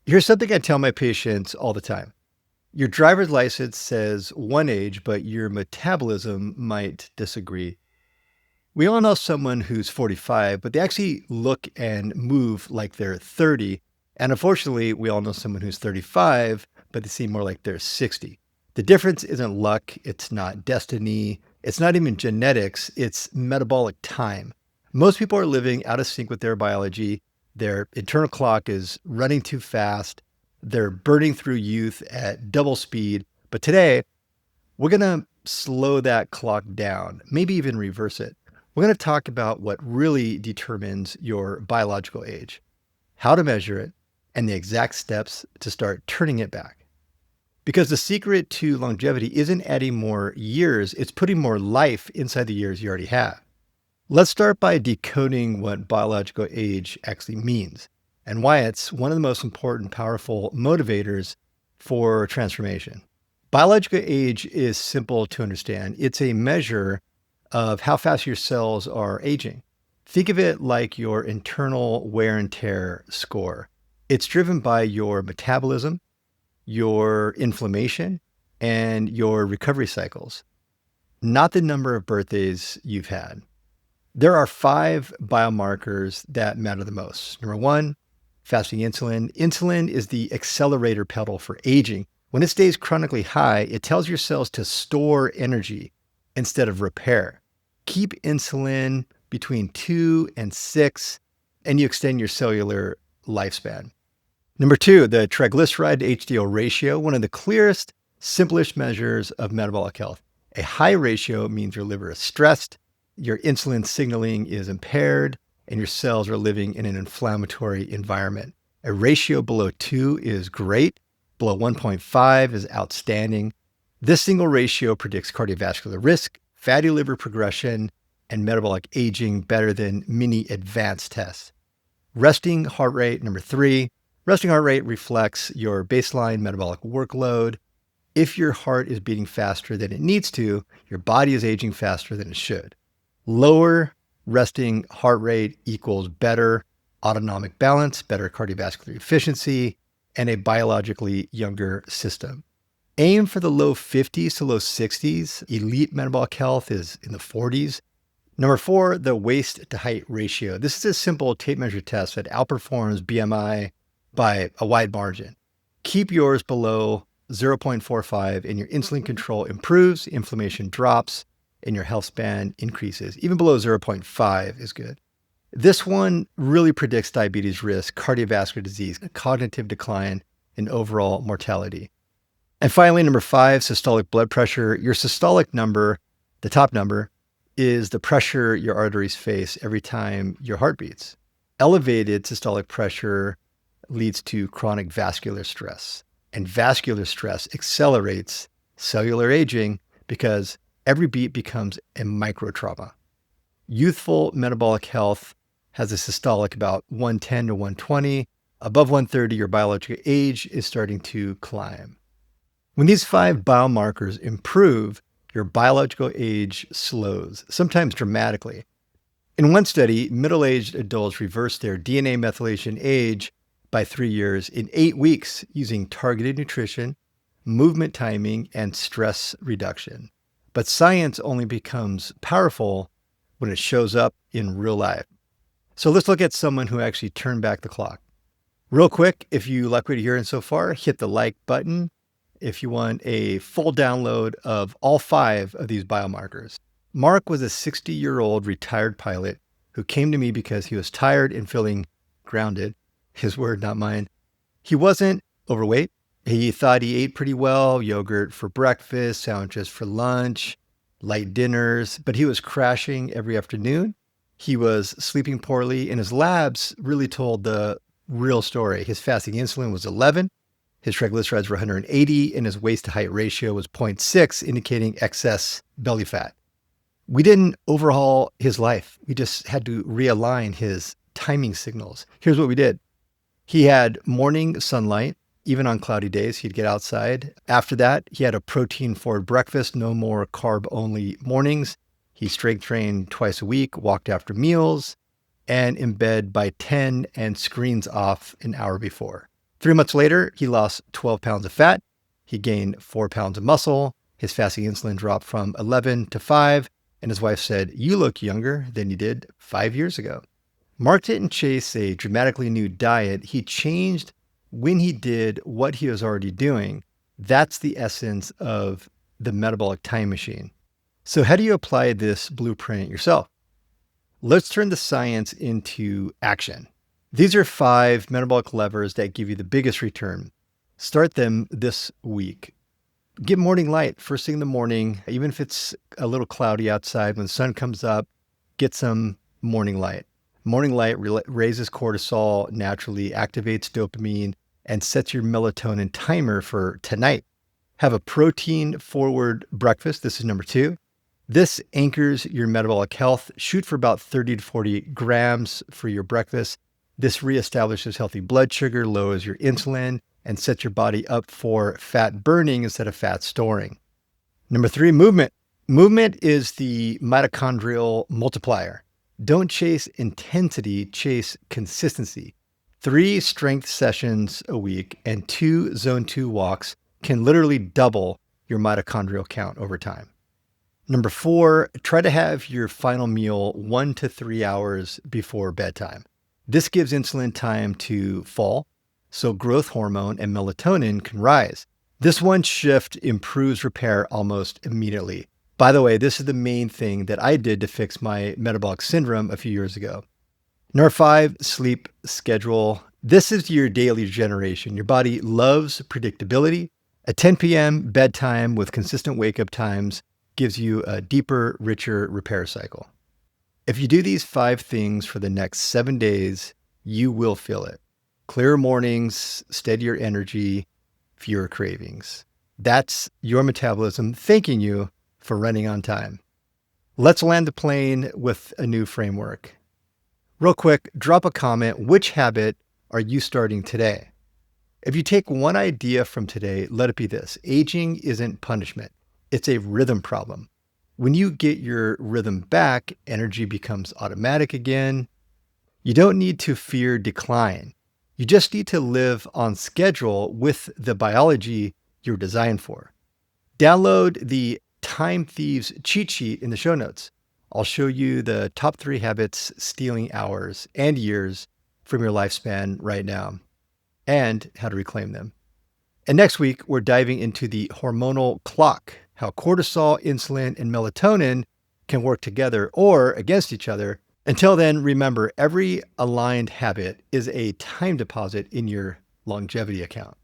Here's something I tell my patients all the time. Your driver's license says one age, but your metabolism might disagree. We all know someone who's 45, but they actually look and move like they're 30. And unfortunately, we all know someone who's 35, but they seem more like they're 60. The difference isn't luck, it's not destiny, it's not even genetics, it's metabolic time. Most people are living out of sync with their biology. Their internal clock is running too fast. They're burning through youth at double speed. But today, we're going to slow that clock down, maybe even reverse it. We're going to talk about what really determines your biological age, how to measure it, and the exact steps to start turning it back. Because the secret to longevity isn't adding more years, it's putting more life inside the years you already have. Let's start by decoding what biological age actually means and why it's one of the most important, powerful motivators for transformation. Biological age is simple to understand. It's a measure of how fast your cells are aging. Think of it like your internal wear and tear score. It's driven by your metabolism, your inflammation, and your recovery cycles, not the number of birthdays you've had. There are 5 biomarkers that matter the most. Number 1, fasting insulin. Insulin is the accelerator pedal for aging. When it stays chronically high, it tells your cells to store energy instead of repair. Keep insulin between 2 and 6, and you extend your cellular lifespan. Number 2, the triglyceride to HDL ratio, one of the clearest, simplest measures of metabolic health. A high ratio means your liver is stressed, your insulin signaling is impaired, and your cells are living in an inflammatory environment. A ratio below 2 is great. Below 1.5 is outstanding. This single ratio predicts cardiovascular risk, fatty liver progression, and metabolic aging better than many advanced tests. Resting heart rate, number 3. Resting heart rate reflects your baseline metabolic workload. If your heart is beating faster than it needs to, your body is aging faster than it should. Lower resting heart rate equals better autonomic balance, better cardiovascular efficiency, and a biologically younger system. Aim for the low 50s to low 60s. Elite metabolic health is in the 40s. Number 4, the waist to height ratio. This is a simple tape measure test that outperforms BMI by a wide margin. Keep yours below 0.45 and your insulin control improves, inflammation drops, and your health span increases. Even below 0.5 is good. This one really predicts diabetes risk, cardiovascular disease, cognitive decline, and overall mortality. And finally, number 5, systolic blood pressure. Your systolic number, the top number, is the pressure your arteries face every time your heart beats. Elevated systolic pressure leads to chronic vascular stress. And vascular stress accelerates cellular aging because every beat becomes a micro trauma. Youthful metabolic health has a systolic about 110 to 120. Above 130, your biological age is starting to climb. When these 5 biomarkers improve, your biological age slows, sometimes dramatically. In one study, middle-aged adults reversed their DNA methylation age by 3 years in 8 weeks using targeted nutrition, movement timing, and stress reduction. But science only becomes powerful when it shows up in real life. So let's look at someone who actually turned back the clock. Real quick, if you like what you're hearing so far, hit the like button if you want a full download of all 5 of these biomarkers. Mark was a 60-year-old retired pilot who came to me because he was tired and feeling grounded. His word, not mine. He wasn't overweight. He thought he ate pretty well, yogurt for breakfast, sandwiches for lunch, light dinners, but he was crashing every afternoon. He was sleeping poorly, and his labs really told the real story. His fasting insulin was 11, his triglycerides were 180, and his waist to height ratio was 0.6, indicating excess belly fat. We didn't overhaul his life. We just had to realign his timing signals. Here's what we did. He had morning sunlight. Even on cloudy days, he'd get outside. After that, he had a protein-forward breakfast, no more carb-only mornings. He strength trained twice a week, walked after meals, and in bed by 10 and screens off an hour before. 3 months later, he lost 12 pounds of fat. He gained 4 pounds of muscle. His fasting insulin dropped from 11 to 5. And his wife said, "You look younger than you did 5 years ago." Mark didn't chase a dramatically new diet. He changed when he did what he was already doing. That's the essence of the metabolic time machine. So, how do you apply this blueprint yourself? Let's turn the science into action. These are 5 metabolic levers that give you the biggest return. Start them this week. Get morning light first thing in the morning, even if it's a little cloudy outside. When the sun comes up, get some morning light. Morning light raises cortisol naturally, activates dopamine, and sets your melatonin timer for tonight. Have a protein forward breakfast. This is number 2. This anchors your metabolic health. Shoot for about 30 to 40 grams for your breakfast. This reestablishes healthy blood sugar, lowers your insulin, and sets your body up for fat burning instead of fat storing. Number 3, movement. Movement is the mitochondrial multiplier. Don't chase intensity, chase consistency. 3 strength sessions a week and 2 zone 2 walks can literally double your mitochondrial count over time. Number 4, try to have your final meal 1 to 3 hours before bedtime. This gives insulin time to fall, so growth hormone and melatonin can rise. This one shift improves repair almost immediately. By the way, this is the main thing that I did to fix my metabolic syndrome a few years ago. Number 5, sleep schedule. This is your daily regeneration. Your body loves predictability. A 10 p.m. bedtime with consistent wake-up times gives you a deeper, richer repair cycle. If you do these 5 things for the next 7 days, you will feel it. Clearer mornings, steadier energy, fewer cravings. That's your metabolism thanking you for running on time. Let's land the plane with a new framework. Real quick, drop a comment. Which habit are you starting today? If you take one idea from today, let it be this: aging isn't punishment. It's a rhythm problem. When you get your rhythm back, energy becomes automatic again. You don't need to fear decline. You just need to live on schedule with the biology you're designed for. Download the Time Thieves cheat sheet in the show notes. I'll show you the top 3 habits stealing hours and years from your lifespan right now and how to reclaim them. And next week, we're diving into the hormonal clock, how cortisol, insulin, and melatonin can work together or against each other. Until then, remember, every aligned habit is a time deposit in your longevity account.